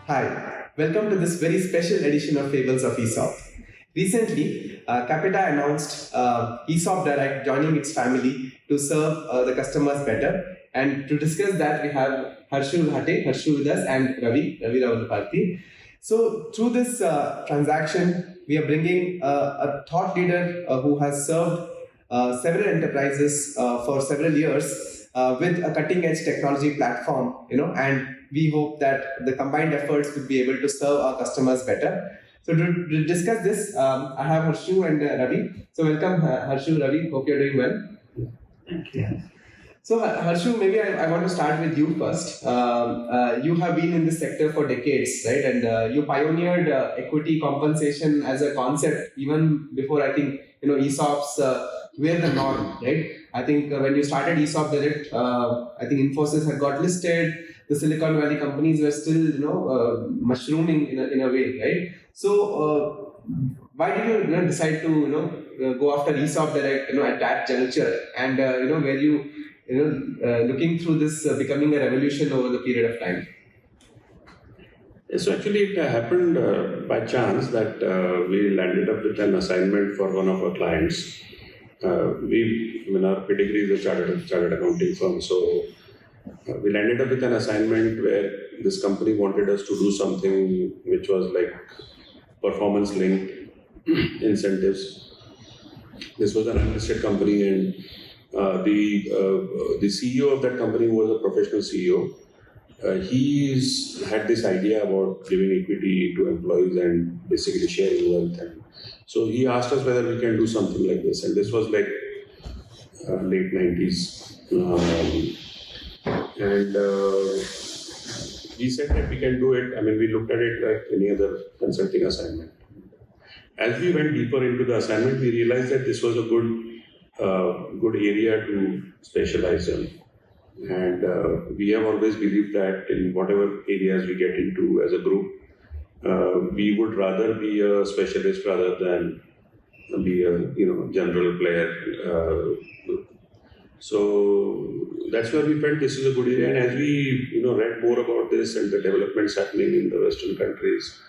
Hi, welcome to this very special edition of Fables of ESOP. Recently, Qapita announced ESOP Direct joining its family to serve the customers better. And to discuss that, we have Harshu Ghate with us, and Ravi Ravulaparthi. So, through this transaction, we are bringing a thought leader who has served several enterprises for several years with a cutting-edge technology platform, and we hope that the combined efforts will be able to serve our customers better. So to discuss this, I have Harshu and Ravi. So welcome, Harshu, Ravi. Hope you're doing well. Thank you. So Harshu, maybe I want to start with you first. You have been in this sector for decades, right? And you pioneered equity compensation as a concept even before, I think, ESOPs were the norm, right? I think when you started ESOP Direct, I think Infosys had got listed. The Silicon Valley companies were still, mushrooming in a way, right? So, why did you decide to go after ESOP Direct, at that juncture, and were you looking through this becoming a revolution over the period of time? So actually, it happened by chance that we landed up with an assignment for one of our clients. Our pedigree is a chartered accounting firm, so we landed up with an assignment where this company wanted us to do something which was like performance-linked incentives. This was an unlisted company, and the CEO of that company was a professional CEO. He had this idea about giving equity to employees and basically sharing wealth. And so he asked us whether we can do something like this. And this was like late 90s. And we said that we can do it. I mean, we looked at it like any other consulting assignment. As we went deeper into the assignment, we realized that this was a good area to specialize in. And we have always believed that in whatever areas we get into as a group, we would rather be a specialist rather than be a general player. So that's where we felt this is a good area. And as we read more about this and the developments happening in the Western countries,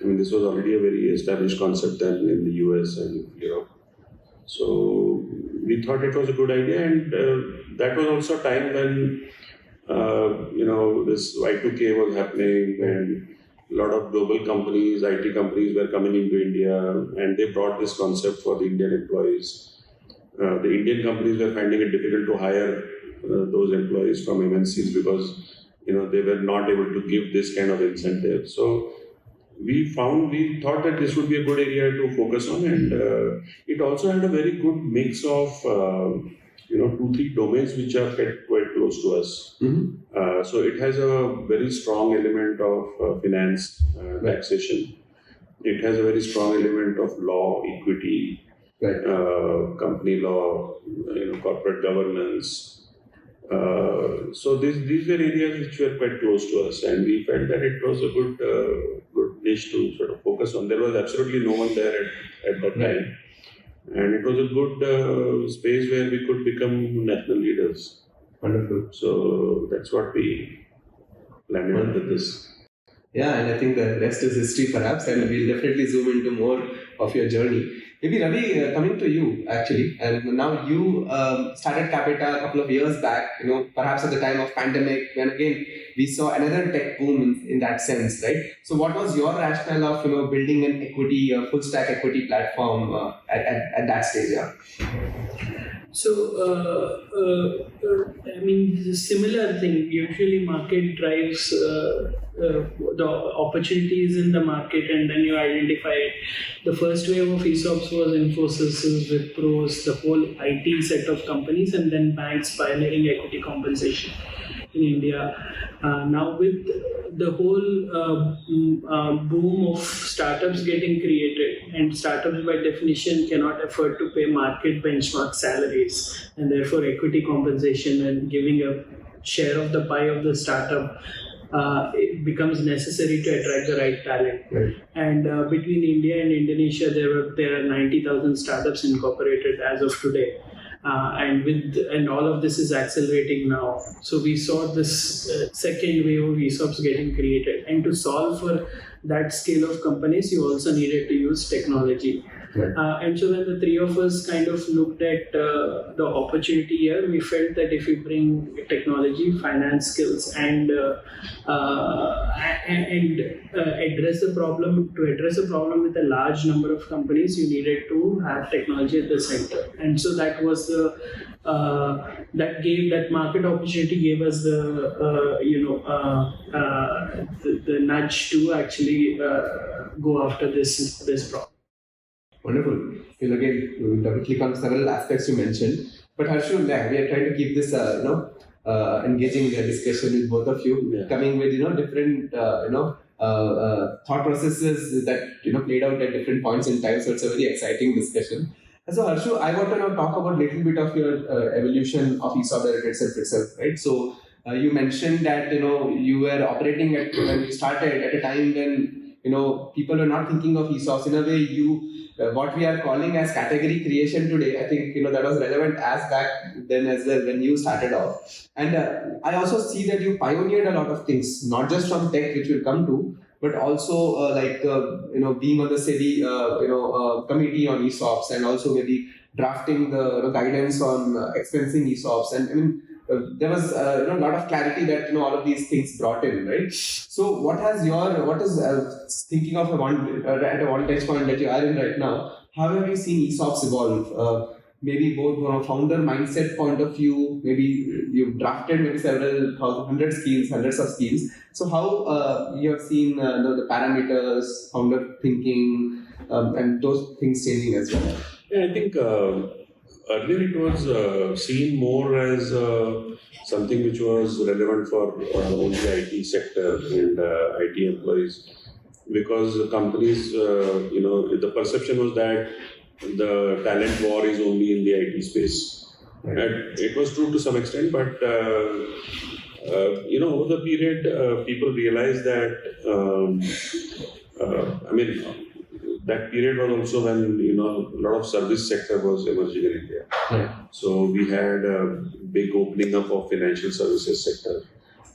I mean, this was already a very established concept then in the US and Europe. So we thought it was a good idea, and that was also a time when this Y2K was happening, and a lot of global companies, IT companies were coming into India, and they brought this concept for the Indian employees. The Indian companies were finding it difficult to hire those employees from MNCs because they were not able to give this kind of incentive. So we thought that this would be a good area to focus on, and it also had a very good mix of 2-3 domains which are quite close to us. Mm-hmm. So it has a very strong element of finance, taxation. It has a very strong element of law, equity, right. Company law, corporate governance. So these were areas which were quite close to us, and we felt that it was a good niche to sort of focus on. There was absolutely no one there at that time, and it was a good space where we could become national leaders. Wonderful. So that's what we landed up with this. Yeah, and I think the rest is history perhaps, and we'll definitely zoom into more of your journey. Maybe Ravi, coming to you actually, and now you started Qapita a couple of years back, perhaps at the time of pandemic, when again we saw another tech boom in that sense, right? So what was your rationale of building an equity, full stack equity platform at that stage? Yeah? So, I mean, the similar thing. Usually, market drives the opportunities in the market, and then you identify it. The first wave of ESOPs was Infosys, Wipros, the whole IT set of companies, and then banks pioneering equity compensation in India. Now, with the whole boom of startups getting created, and startups by definition cannot afford to pay market benchmark salaries, and therefore equity compensation and giving a share of the pie of the startup, it becomes necessary to attract the right talent. Right. And between India and Indonesia, there are 90,000 startups incorporated as of today. and all of this is accelerating now. So we saw this second wave of ESOPs getting created, and to solve for that scale of companies, you also needed to use technology. Right. And so when the three of us kind of looked at the opportunity here, we felt that if we bring technology, finance skills, and address the problem, with a large number of companies, you needed to have technology at the center. And so that was that market opportunity gave us the nudge to actually go after this problem. Wonderful. Again, we will double click on several aspects you mentioned. But Harshu, we are trying to keep this, engaging discussion with both of you, coming with different, thought processes that played out at different points in time. So it's a very exciting discussion. And so Harshu, I want to now talk about a little bit of your evolution of ESOP Direct itself, right? So you mentioned that you were operating when you started at a time when people were not thinking of ESOPs. In a way, what we are calling as category creation today, I think that was relevant as back then as well when you started off. And I also see that you pioneered a lot of things, not just from tech, which we'll come to, but also being on the SEBI committee on ESOPs, and also maybe drafting the guidance on expensing ESOPs. And I mean, there was a lot of clarity that all of these things brought in, right? So what is thinking of at a vantage point that you are in right now, how have you seen ESOPs evolve? Maybe both from a founder mindset point of view, maybe you've drafted maybe hundreds of schemes. So how you have seen the parameters, founder thinking, and those things changing as well? Yeah, I think earlier it was seen more as something which was relevant for only IT sector and IT employees, because companies, the perception was that the talent war is only in the IT space. Right. And it was true to some extent, but over the period, people realized that that period was also when a lot of service sector was emerging in India. Right. So we had a big opening up of financial services sector.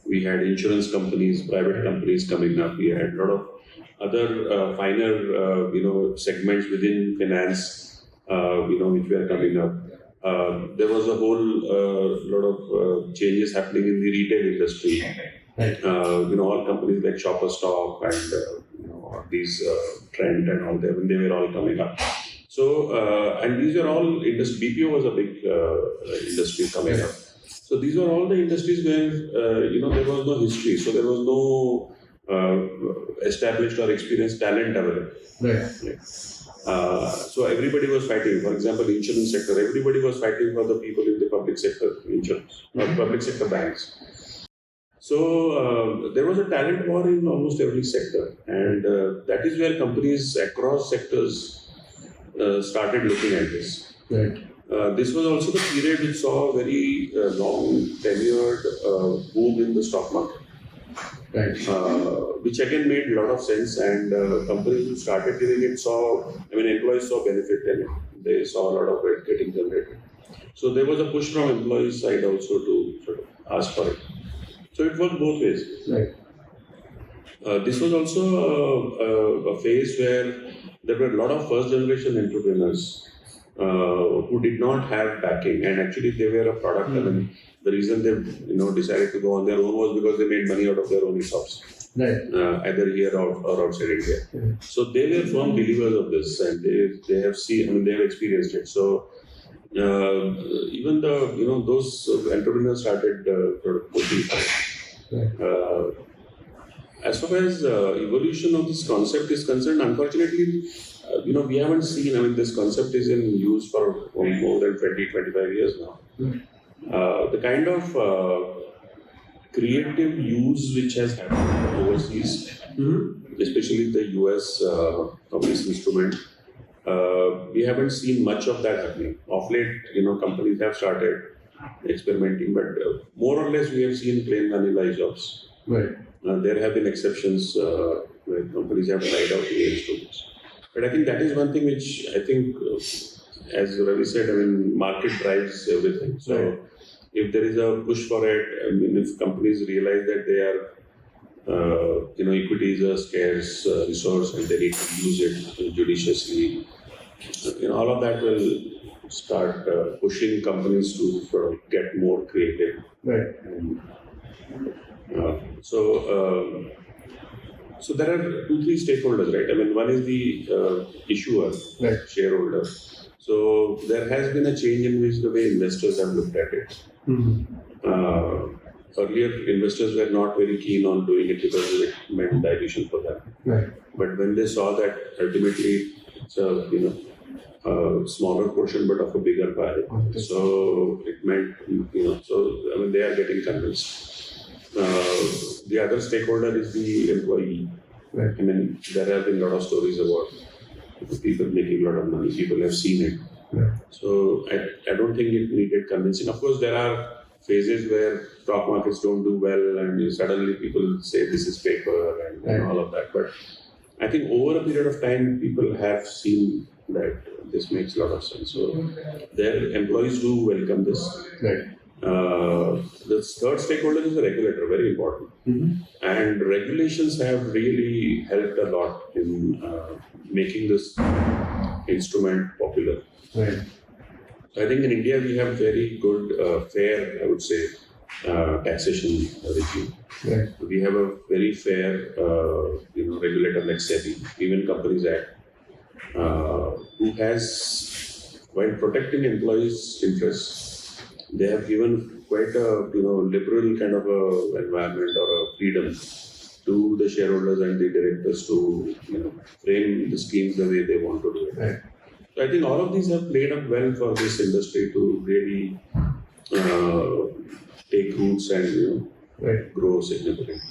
We had insurance companies, private companies coming up. We had a lot of other finer segments within finance, which were coming up. There was a whole lot of changes happening in the retail industry. Right. All companies like Shopper Stop and these Trend and all them, they were all coming up. So and these are all industry. BPO was a big industry coming up. So these were all the industries where there was no history. So there was no established or experienced talent developed. Right. So everybody was fighting. For example, insurance sector, everybody was fighting for the people in the public sector insurance, or public sector banks. So there was a talent war in almost every sector, and that is where companies across sectors started looking at this. Right. This was also the period which saw a very long tenured boom in the stock market. Right. Which again made a lot of sense, and companies who started doing it employees saw benefit in it. They saw a lot of wealth getting generated. So there was a push from employees' side also to sort of ask for it. So it worked both ways. Right. This was also a phase where there were a lot of first generation entrepreneurs who did not have backing, and actually they were a product. Mm-hmm. The reason they decided to go on their own was because they made money out of their own ESOPs, right. Either here or outside India. Mm-hmm. So they were firm believers of this, and they have seen, they have experienced it. So even those entrepreneurs started pushing for it. Right. As far as evolution of this concept is concerned, unfortunately, we haven't seen. This concept is in use for more than 20-25 years now. Mm-hmm. The kind of creative use which has happened overseas, especially the US of this instrument, we haven't seen much of that happening. Of late, companies have started experimenting, but more or less we have seen plain vanilla ESOPs. Right. There have been exceptions where companies have tried out AI instruments. But I think that is one thing which I think as Ravi said, I mean, market drives everything. So if there is a push for it, I mean, if companies realize that they are, equity is a scarce resource and they need to use it judiciously, all of that will start pushing companies to sort of get more creative. Right. And, so there are 2-3 stakeholders, right? I mean, one is the issuer, Right. shareholder. So there has been a change in which the way investors have looked at it. Earlier, investors were not very keen on doing it because it meant dilution for them. Right. But when they saw that ultimately it's a smaller portion but of a bigger pie, so it meant they are getting convinced. The other stakeholder is the employee. Right. I mean, there have been a lot of stories about people making a lot of money. People have seen it. Right. So I don't think it needed convincing. Of course, there are phases where stock markets don't do well and suddenly people say this is paper and all of that. But I think over a period of time, people have seen that this makes a lot of sense. So their employees do welcome this. Right. The third stakeholder is the regulator, very important. And regulations have really helped a lot in making this instrument popular. Right. I think in India we have very good, fair, I would say, taxation regime. Right. We have a very fair, regulator like SEBI, even Companies Act, who has, while protecting employees' interess, they have given quite a liberal kind of a environment or a freedom to the shareholders and the directors to frame the schemes the way they want to do it. Right. So I think all of these have played up well for this industry to really take roots and grow significantly.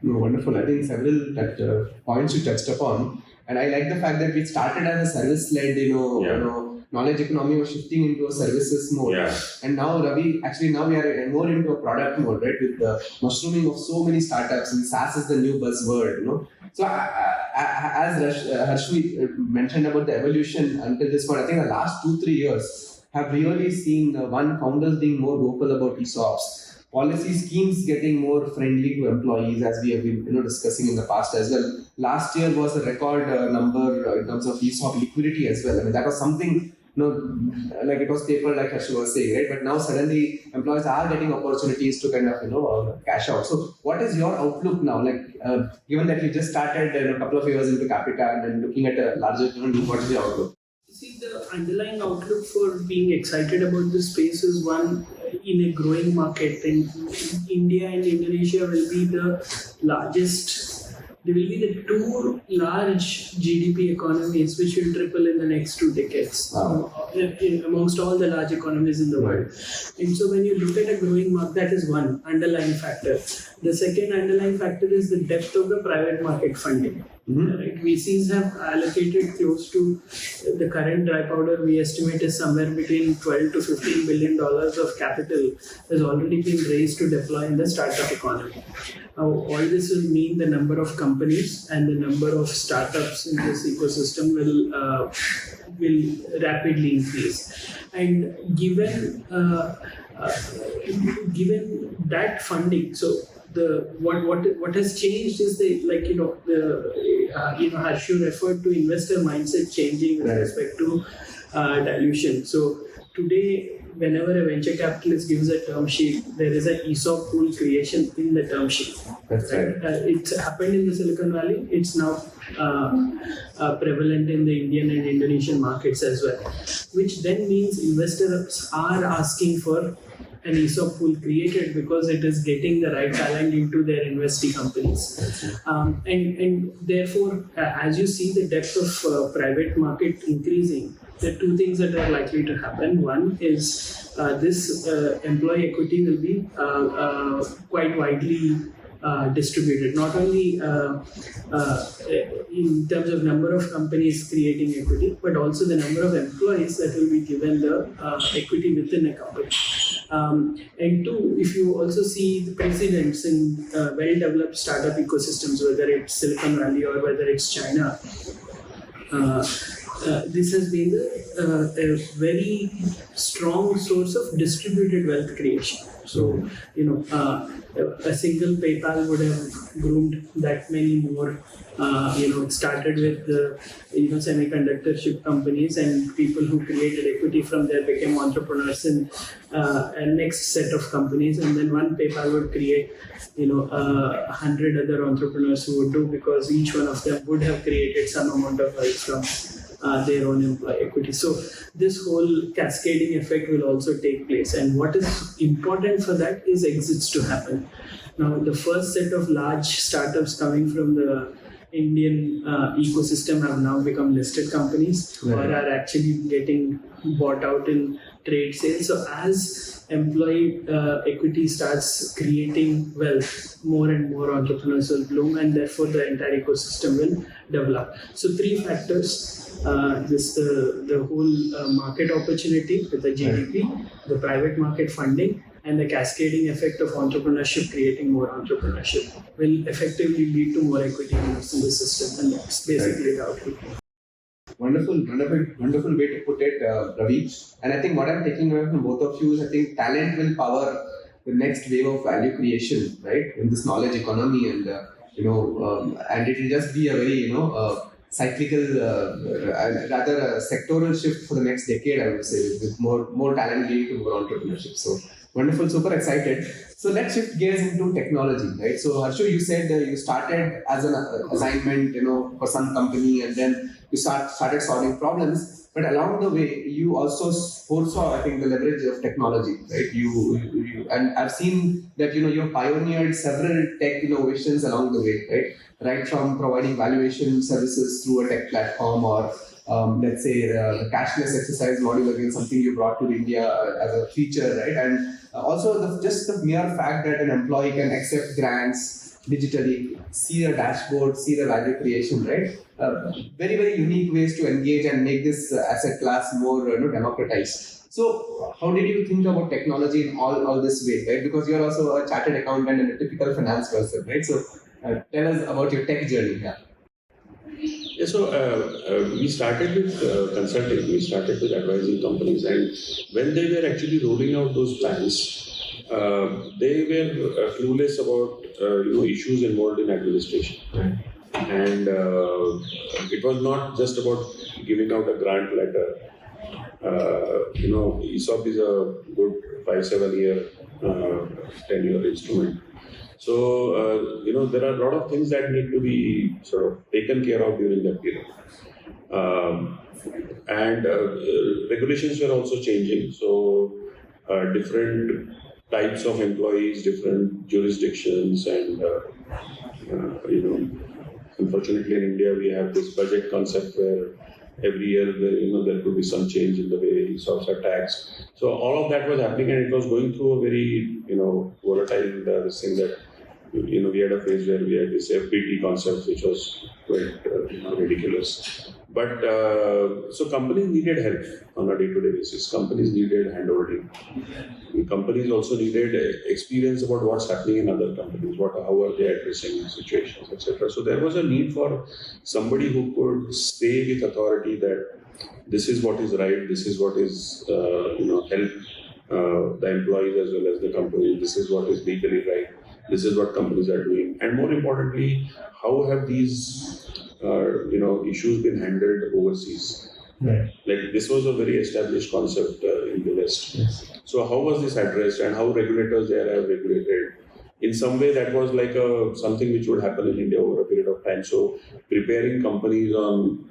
No, wonderful. I think several points you touched upon, and I like the fact that we started as a service-led, knowledge economy was shifting into a services mode. Yeah. And now, Ravi, now we are more into a product mode, right? With the mushrooming of so many startups, and SaaS is the new buzzword, So, as Harshu mentioned about the evolution until this point, I think the last 2-3 years have really seen founders being more vocal about ESOPs, policy schemes getting more friendly to employees, as we have been discussing in the past as well. Last year was a record number in terms of ESOP liquidity as well. I mean, that was something. Like it was paper, like Harshu was saying, right? But now suddenly employees are getting opportunities to kind of, cash out. So what is your outlook now? Like, given that you just started a couple of years into Qapita and then looking at a larger, what is the outlook? See, the underlying outlook for being excited about this space is one, in a growing market. And India and Indonesia will be the largest. They will be the two large GDP economies which will triple in the next 2 decades amongst all the large economies in the world. And so when you look at a growing market, that is one underlying factor. The second underlying factor is the depth of the private market funding. Right? VCs have allocated close to the current dry powder, we estimate is somewhere between $12 to $15 billion of capital has already been raised to deploy in the startup economy. All this will mean the number of companies and the number of startups in this ecosystem will rapidly increase. And given that funding, so what has changed is Harshu referred to investor mindset changing with respect to dilution. So today, whenever a venture capitalist gives a term sheet, there is an ESOP pool creation in the term sheet. That's right. It's happened in the Silicon Valley. It's now prevalent in the Indian and Indonesian markets as well, which then means investors are asking for an ESOP pool created because it is getting the right talent into their investee companies. And therefore, as you see the depth of private market increasing, there are two things that are likely to happen. One is this employee equity will be quite widely distributed, not only in terms of number of companies creating equity, but also the number of employees that will be given the equity within a company. And two, if you also see the precedents in well-developed startup ecosystems, whether it's Silicon Valley or whether it's China, this has been a very strong source of distributed wealth creation. So, a single PayPal would have groomed that many more. It started with the semiconductor chip companies, and people who created equity from there became entrepreneurs in a next set of companies, and then one PayPal would create 100 other entrepreneurs who would do, because each one of them would have created some amount of wealth from their own employee equity. So this whole cascading effect will also take place, and what is important for that is exits to happen. Now, the first set of large startups coming from the Indian ecosystem have now become listed companies, or are actually getting bought out in trade sales. So as employee equity starts creating wealth, more and more entrepreneurs will bloom, and therefore the entire ecosystem will develop. So three factors: the whole market opportunity with the GDP, the private market funding, and the cascading effect of entrepreneurship creating more entrepreneurship will effectively lead to more equity in the system, and that's basically the outlook. Wonderful way to put it, Ravi. And I think what I'm taking away from both of you is, I think talent will power the next wave of value creation, right, in this knowledge economy, and and it will just be a very cyclical, rather a sectoral shift for the next decade, I would say, with more talent leading to more entrepreneurship. So wonderful, super excited. So let's shift gears into technology, right? So Harshu, you said you started as an assignment, for some company, and then you started solving problems. But along the way, you also foresaw, I think, the leverage of technology, right? You and I've seen that you pioneered several tech innovations along the way, right? Right from providing valuation services through a tech platform, or let's say the cashless exercise module, again something you brought to India as a feature, right? And also just the mere fact that an employee can accept grants digitally, see a dashboard, see the value creation, right? Very, very unique ways to engage and make this asset class more democratized. So how did you think about technology in all this way, right? Because you're also a chartered accountant and a typical finance person, right? So tell us about your tech journey. Yeah, so we started with consulting, we started with advising companies, and when they were actually rolling out those plans, they were clueless about issues involved in administration. Right. And it was not just about giving out a grant letter. ESOP is a good 5-7 year tenure instrument. So, there are a lot of things that need to be sort of taken care of during that period. And regulations were also changing. So, different types of employees, different jurisdictions, and, unfortunately in India we have this budget concept where every year there could be some change in the way ESOPs are taxed. So, all of that was happening, and it was going through a very, volatile this thing that we had a phase where we had this FBT concept, which was quite ridiculous. But so companies needed help on a day-to-day basis. Companies needed handholding. Companies also needed experience about what's happening in other companies, how are they addressing situations, etc. So there was a need for somebody who could say with authority that this is what is right, this is what is help the employees as well as the company. This is what is legally right. This is what companies are doing, and more importantly, how have these issues been handled overseas? Right. Like this was a very established concept in the West. Yes. So how was this addressed, and how regulators there have regulated? In some way, that was like something which would happen in India over a period of time. So preparing companies on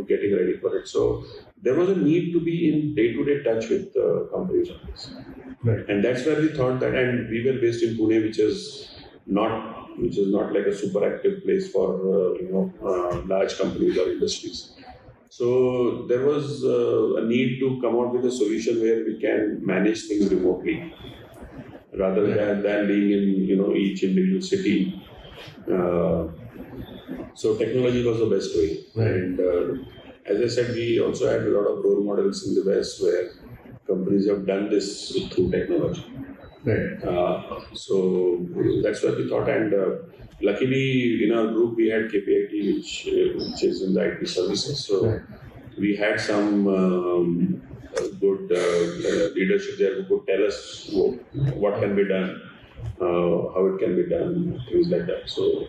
getting ready for it. So there was a need to be in day-to-day touch with companies on this. Right. And that's where we thought that, and we were based in Pune, which is not like a super active place for large companies or industries. So there was a need to come out with a solution where we can manage things remotely, rather than being in each individual city. So technology was the best way. Right. And as I said, we also had a lot of role models in the West where companies have done this through technology. Right. So that's what we thought, and luckily in our group we had KPIT, which is in the IT services. So we had some good leadership there who could tell us what can be done, how it can be done, things like that. So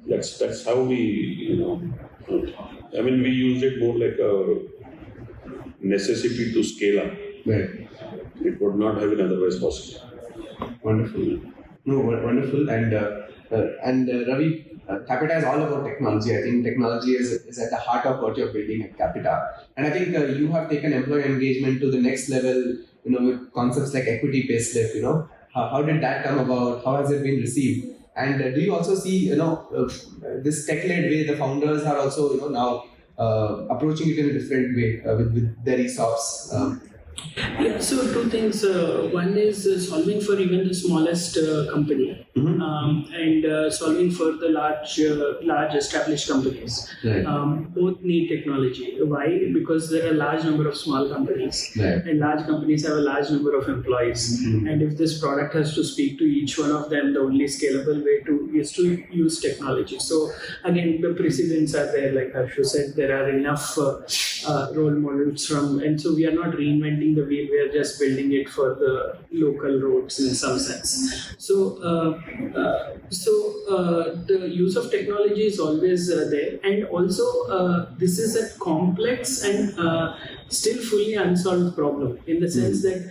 that's how we, I mean, we used it more like a necessity to scale up. Right. It would not have been otherwise possible. Wonderful. No, wonderful. And Ravi, Qapita is all about technology. I think technology is at the heart of what you're building at Qapita. And I think you have taken employee engagement to the next level, with concepts like Equity Payslip, How did that come about? How has it been received? And do you also see, this tech-led way, the founders are also, now approaching it in a different way with their ESOPs? Yeah, so two things. One is solving for even the smallest company, and solving for the large established companies. Right. Both need technology. Why? Because there are a large number of small companies, Right. and large companies have a large number of employees. And if this product has to speak to each one of them, the only scalable way is to use technology. So again, the precedents are there. Like Harshu said, there are enough role models and so we are not reinventing the wheel, we are just building it for the local roads in some sense. So the use of technology is always there, and also this is a complex and still fully unsolved problem, in the sense that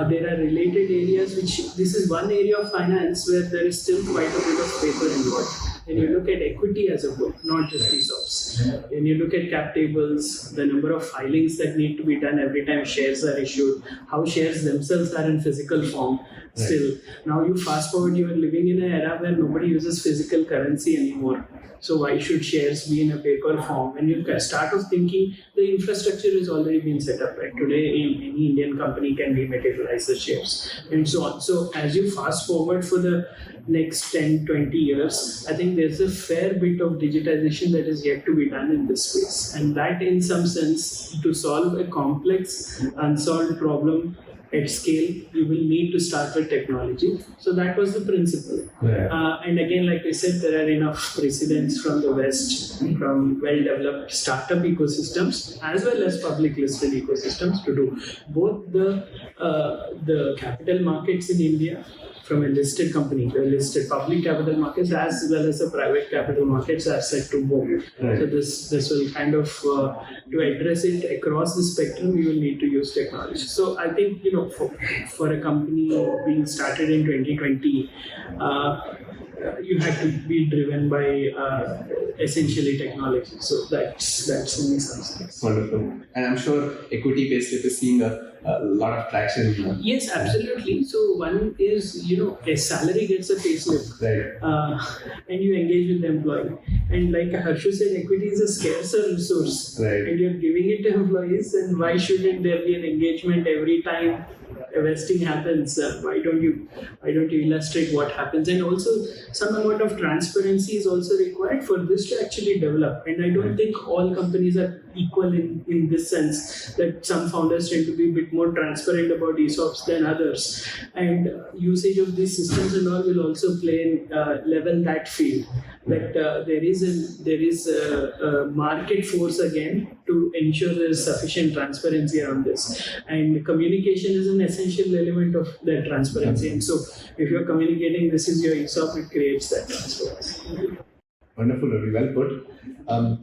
there are related areas this is one area of finance where there is still quite a bit of paper involved. When you look at equity as a whole, not just ESOPs. When you look at cap tables, the number of filings that need to be done every time shares are issued, how shares themselves are in physical form still. Now you fast forward, you are living in an era where nobody uses physical currency anymore. So why should shares be in a paper form? And you start off thinking the infrastructure has already been set up, right? Today, any Indian company can dematerialize the shares and so on. So as you fast forward for the next 10, 20 years, I think there's a fair bit of digitization that is yet to be done in this space. And that, in some sense, to solve a complex, unsolved problem at scale, you will need to start with technology. So that was the principle. And again, like I said, there are enough precedents from the West, from well-developed startup ecosystems, as well as public listed ecosystems, to do both the capital markets in India, from a listed company, the listed public capital markets, as well as the private capital markets, are set to boom. So this will kind of, to address it across the spectrum, you will need to use technology. So I think, for a company being started in 2020, you had to be driven by essentially technology. So that's in essence. Wonderful. And I'm sure Equity Payslip is seeing a lot of traction. Yes, absolutely. So one is, a salary gets a payslip, and you engage with the employee. And like Harshu said, equity is a scarcer resource, and you're giving it to employees. And why shouldn't there be an engagement every time a vesting happens? Why don't you illustrate what happens? And also, some amount of transparency is also required for this to actually develop. And I don't think all companies are equal in this sense, that some founders tend to be a bit more transparent about ESOPs than others. And usage of these systems and all will also play level that field. That there is a market force again to ensure there is sufficient transparency around this. And communication is an essential element of that transparency. And so if you're communicating this is your ESOP, it creates that transparency. Wonderful, very well put.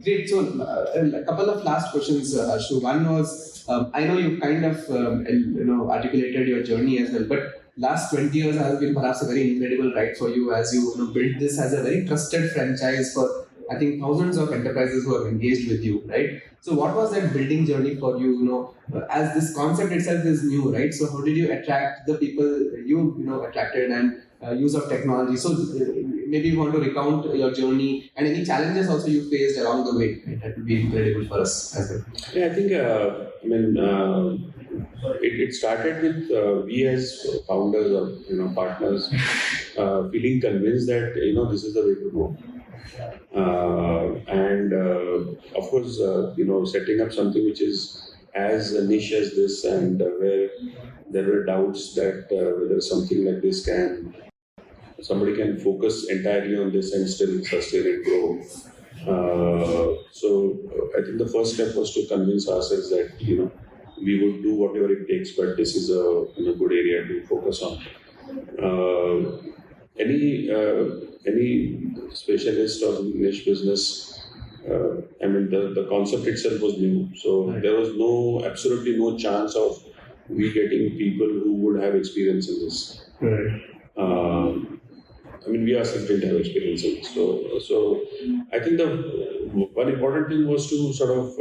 Great. So, a couple of last questions, Harshu. One was, I know you kind of articulated your journey as well, but last 20 years has been perhaps a very incredible ride for you, as you built this as a very trusted franchise for, I think, thousands of enterprises who have engaged with you, right? So what was that building journey for you, as this concept itself is new, right? So how did you attract the people you attracted, and use of technology? So maybe you want to recount your journey and any challenges also you faced along the way. Right? That would be incredible for us as well. Yeah, I think, it started with we as founders or partners feeling convinced that this is the way to go. And of course, setting up something which is as niche as this, and where there were doubts that whether something like this somebody can focus entirely on this and still sustain and grow. So I think the first step was to convince ourselves that we would do whatever it takes, but this is a good area to focus on. Any specialist or niche business, the concept itself was new, so there was absolutely no chance of we getting people who would have experience in this. Right. We ourselves didn't have experience in this. So I think the one important thing was to sort of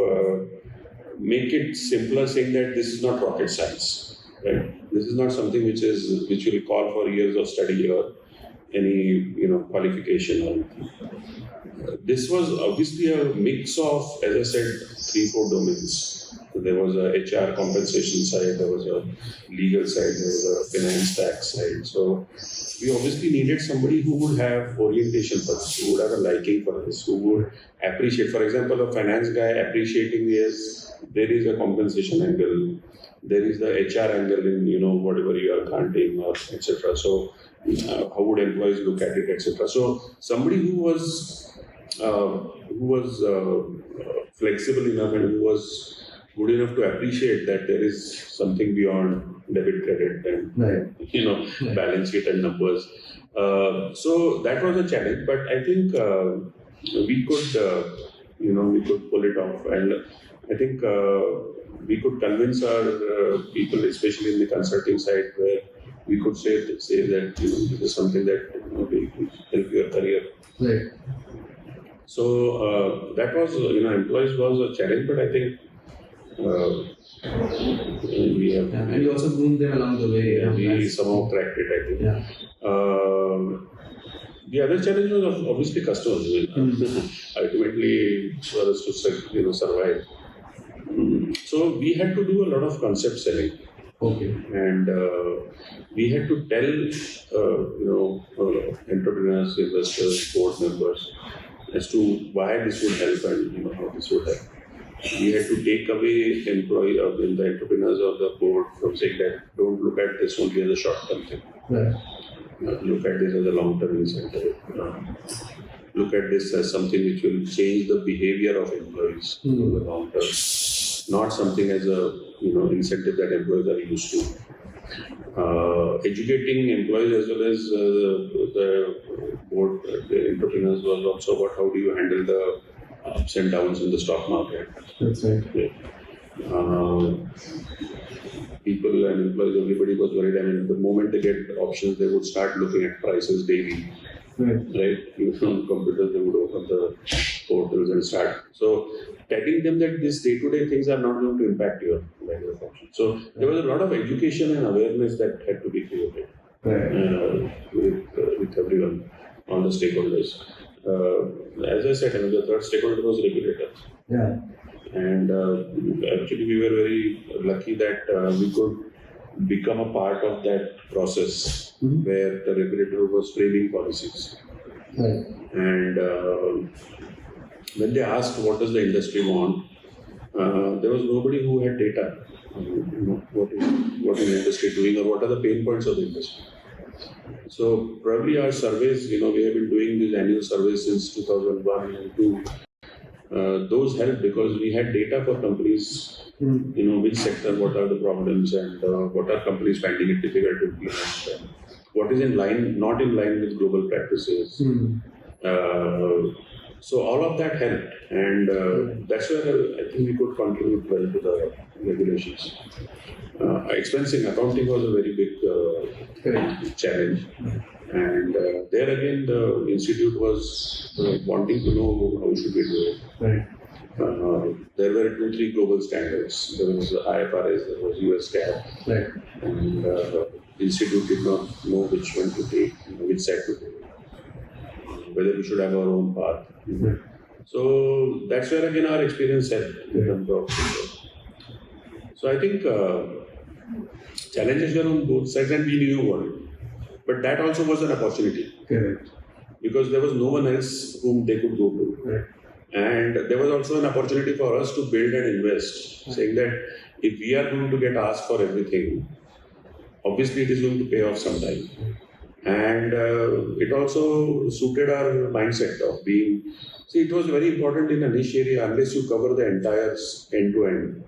make it simpler, saying that this is not rocket science, right? This is not something which will call for years of study or any qualification or anything. This was obviously a mix of, as I said, 3-4 domains. So there was a HR compensation side, there was a legal side, there was a finance tax side. So we obviously needed somebody who would have orientation for this, who would have a liking for this, who would appreciate. For example, a finance guy appreciating there is a compensation angle, there is the HR angle in whatever you are granting or etc. So how would employees look at it, etc. So somebody who was flexible enough and who was good enough to appreciate that there is something beyond debit, credit, and balance sheet and numbers. So that was a challenge, but I think we could pull it off, and I think we could convince our people, especially in the consulting side, where we could say that this is something that will help your career. Right. So that was employees was a challenge, but I think we have and you also groomed them along the way. We somehow cracked it, I think. Yeah. The other challenge was obviously customers. Ultimately, for us to survive. So we had to do a lot of concept selling. Okay. And we had to tell entrepreneurs, investors, board members as to why this would help and how this would help. We had to take away the entrepreneurs of the board from saying that don't look at this only as a short-term thing. Right. Look at this as a long-term incentive. Look at this as something which will change the behavior of employees in the long term. Not something as a incentive that employees are used to. Educating employees as well as the board, the entrepreneurs was also about how do you handle the ups and downs in the stock market. That's right. People and employees, everybody was worried. The moment they get options, they would start looking at prices daily. Right? Even on computers, they would open the portals and start. So, telling them that these day-to-day things are not going to impact your life of options. So, there was a lot of education and awareness that had to be created with everyone, all the stakeholders. As I said, the third stakeholder was regulator. Yeah. And actually, we were very lucky that we could become a part of that process where the regulator was framing policies. Right. And when they asked what does the industry want, there was nobody who had data. What is the industry doing or what are the pain points of the industry. So probably our surveys, we have been doing these annual surveys since 2001 and 2. Those helped because we had data for companies, which sector, what are the problems, and what are companies finding it difficult to implement, what is not in line with global practices. So all of that helped, and that's where I think we could contribute well to the regulations. Expensing accounting was a very big challenge. And there again, the institute was wanting to know how should we do it. Right. There were 2-3 global standards. There was IFRS, there was US GAAP. Right. And the institute did not know which one to take, which side to take, whether we should have our own path. So that's where again our experience helped in terms of. So I think challenges were on both sides, and we knew what it. But that also was an opportunity. Correct. Because there was no one else whom they could go to. Right. And there was also an opportunity for us to build and invest, saying that if we are going to get asked for everything, obviously it is going to pay off sometime. And it also suited our mindset of being. See, it was very important in a niche area. Unless you cover the entire end to end,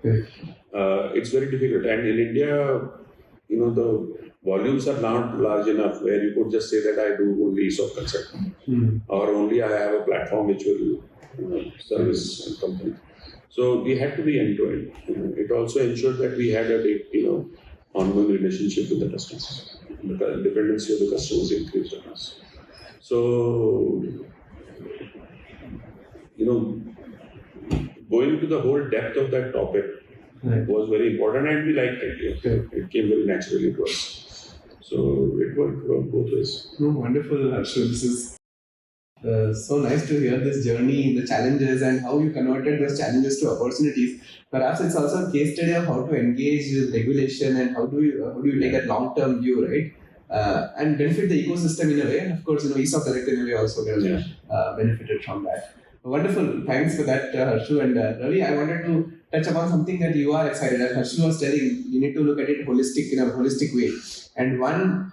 it's very difficult. And in India, the volumes are not large enough where you could just say that I do only ESOP consulting or only I have a platform which will service and company. So we had to be end to end. It also ensured that we had a ongoing relationship with the customers. The dependency of the customers increased on us. So, going to the whole depth of that topic was very important, and we liked it. It came very naturally to us. So it worked both ways. No, wonderful, Harshu. This is so nice to hear this journey, the challenges, and how you converted those challenges to opportunities. Perhaps it's also a case study of how to engage with regulation and how do you take that long-term view, right? And benefit the ecosystem in a way. And of course, ESOP Direct in a way also benefited from that. Wonderful. Thanks for that, Harshu. And Ravi, I wanted to touch upon something that you are excited. As Harshu was telling, you need to look at it in a holistic way. And one,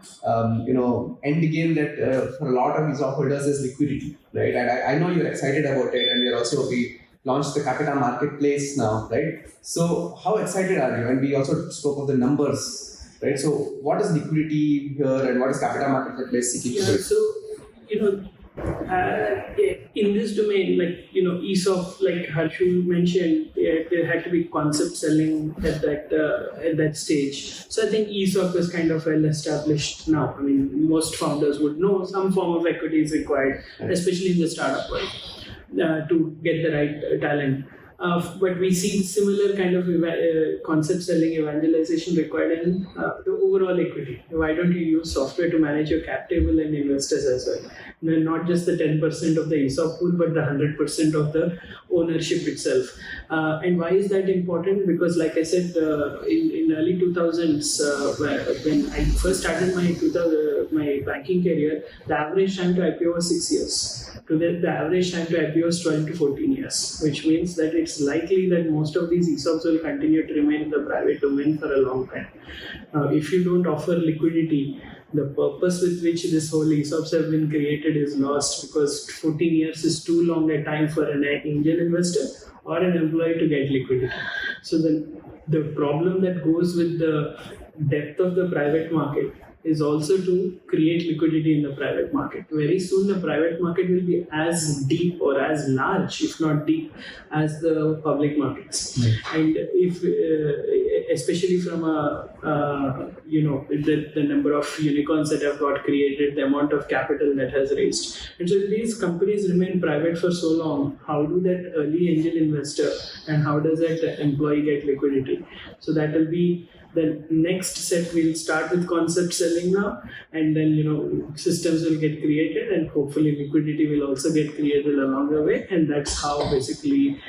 end game that for a lot of ESOP holders is liquidity, right? And I know you're excited about it, and we launched the Qapita marketplace now, right? So how excited are you? And we also spoke of the numbers, right? So what is liquidity here, and what is Qapita marketplace seeking to do? So in this domain, ESOP, like Harshu mentioned, there had to be concept selling at that stage. So I think ESOP is kind of well established now. I mean, most founders would know some form of equity is required, especially in the startup world, to get the right talent. But we see similar kind of concept selling evangelization required in the overall equity. Why don't you use software to manage your cap table and investors as well? Not just the 10% of the ESOP pool, but the 100% of the ownership itself. And why is that important? Because like I said, in early 2000s, when I first started my banking career, the average time to IPO was 6 years. Today, the average time to IPO is 12 to 14 years, which means that it's likely that most of these ESOPs will continue to remain in the private domain for a long time. Now, if you don't offer liquidity, the purpose with which this whole ESOPs have been created is lost, because 14 years is too long a time for an angel investor or an employee to get liquidity. So the problem that goes with the depth of the private market is also to create liquidity in the private market. Very soon the private market will be as deep or as large, if not deep, as the public markets. And if especially from the number of unicorns that have got created, the amount of capital that has raised. And so if these companies remain private for so long, how do that early angel investor and how does that employee get liquidity? So that will be the next set. We'll start with concept selling now, and then systems will get created, and hopefully liquidity will also get created along the way. And that's how basically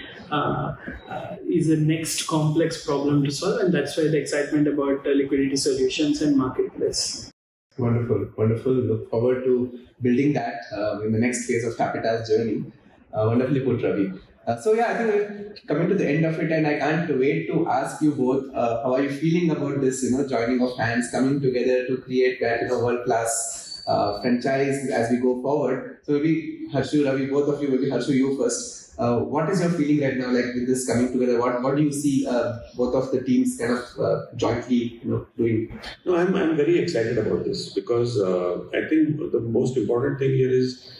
is the next complex problem to solve, and that's why the excitement about liquidity solutions and marketplace. Wonderful. Look forward to building that in the next phase of Qapita's journey. Wonderfully put, Ravi. I think we're coming to the end of it, and I can't wait to ask you both how are you feeling about this, joining of hands, coming together to create that world-class franchise as we go forward. So maybe Harshu, Ravi, both of you, maybe Harshu, you first. What is your feeling right now, like with this coming together? What do you see both of the teams kind of jointly doing? No, I'm very excited about this because I think the most important thing here is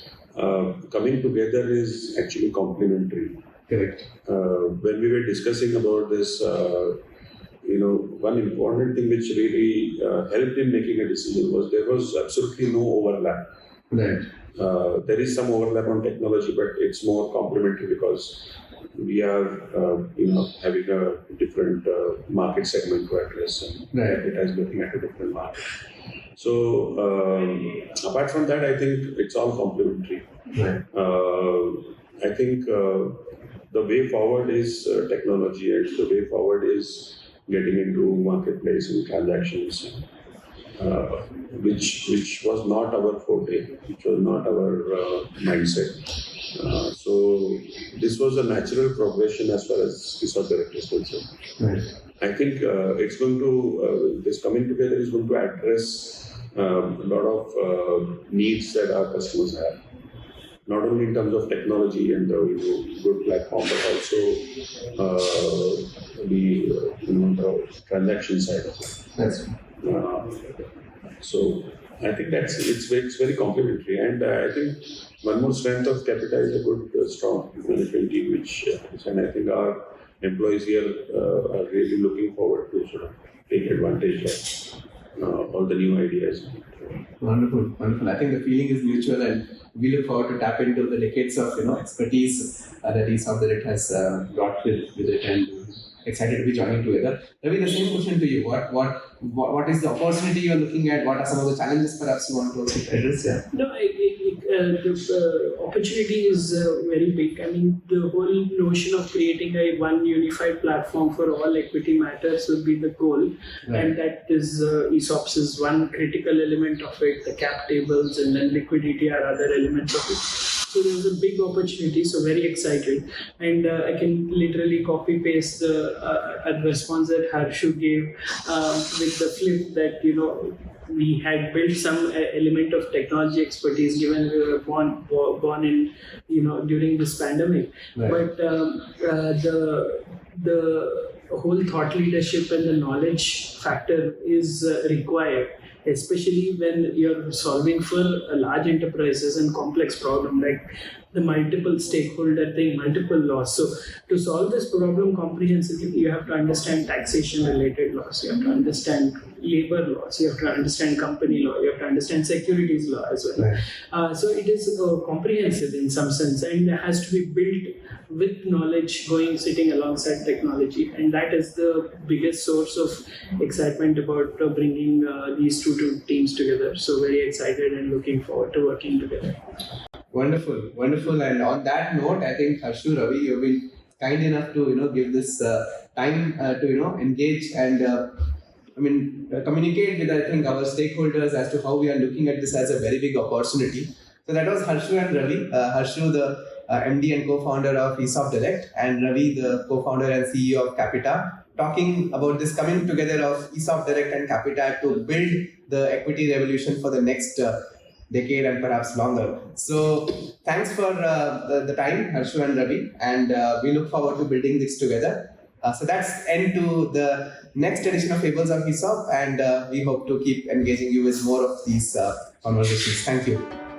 coming together is actually complementary. Correct. When we were discussing about this, one important thing which really helped in making a decision was there was absolutely no overlap. Right. There is some overlap on technology, but it's more complementary because we are, having a different market segment to address, and it is looking at a different market. So, apart from that, I think it's all complementary. Right. I think the way forward is technology, and the way forward is getting into marketplace and transactions, which was not our forte, which was not our mindset. So this this was a natural progression as far as ESOP Direct is concerned. Right. I think it's going to, this coming together is going to address a lot of needs that our customers have. Not only in terms of technology and the good platform, but also the transaction side of it. That's So I think it's very complementary, and I think one more strength of Qapita is a good strong management team, and I think our employees here are really looking forward to sort of take advantage of all the new ideas. wonderful. I think the feeling is mutual, and we look forward to tap into the decades of expertise that ESOP Direct has brought with it, and excited to be joining together. Ravi, the same question to you. What is the opportunity you are looking at? What are some of the challenges perhaps you want to also address? Yeah. No, the opportunity is very big. I mean, the whole notion of creating a one unified platform for all equity matters would be the goal, Right. and that is ESOPs is one critical element of it. The cap tables and then liquidity are other elements of it. So there's a big opportunity. So very excited, and I can literally copy paste the response that Harshu gave with the flip that we had built some element of technology expertise given we were born in during this pandemic. Right. But the whole thought leadership and the knowledge factor is required, especially when you're solving for large enterprises and complex problem like the multiple stakeholder thing, multiple laws. So to solve this problem comprehensively, you have to understand taxation related laws, you have to understand labor laws, you have to understand company law, you have to understand securities law as well. Right. So it is comprehensive in some sense, and it has to be built with knowledge sitting alongside technology, and that is the biggest source of excitement about bringing these two teams together. So very excited and looking forward to working together. Wonderful. And on that note, I think Harshu, Ravi, you've been kind enough to give this time to engage and communicate with our stakeholders as to how we are looking at this as a very big opportunity. So that was Harshu and Ravi. Harshu, the MD and co-founder of ESOP Direct, and Ravi, the co-founder and CEO of Qapita, talking about this coming together of ESOP Direct and Qapita to build the equity revolution for the next decade and perhaps longer. So thanks for the time, Harshu and Ravi, and we look forward to building this together. So that's end to the next edition of Fables of ESOP, and we hope to keep engaging you with more of these conversations. Thank you.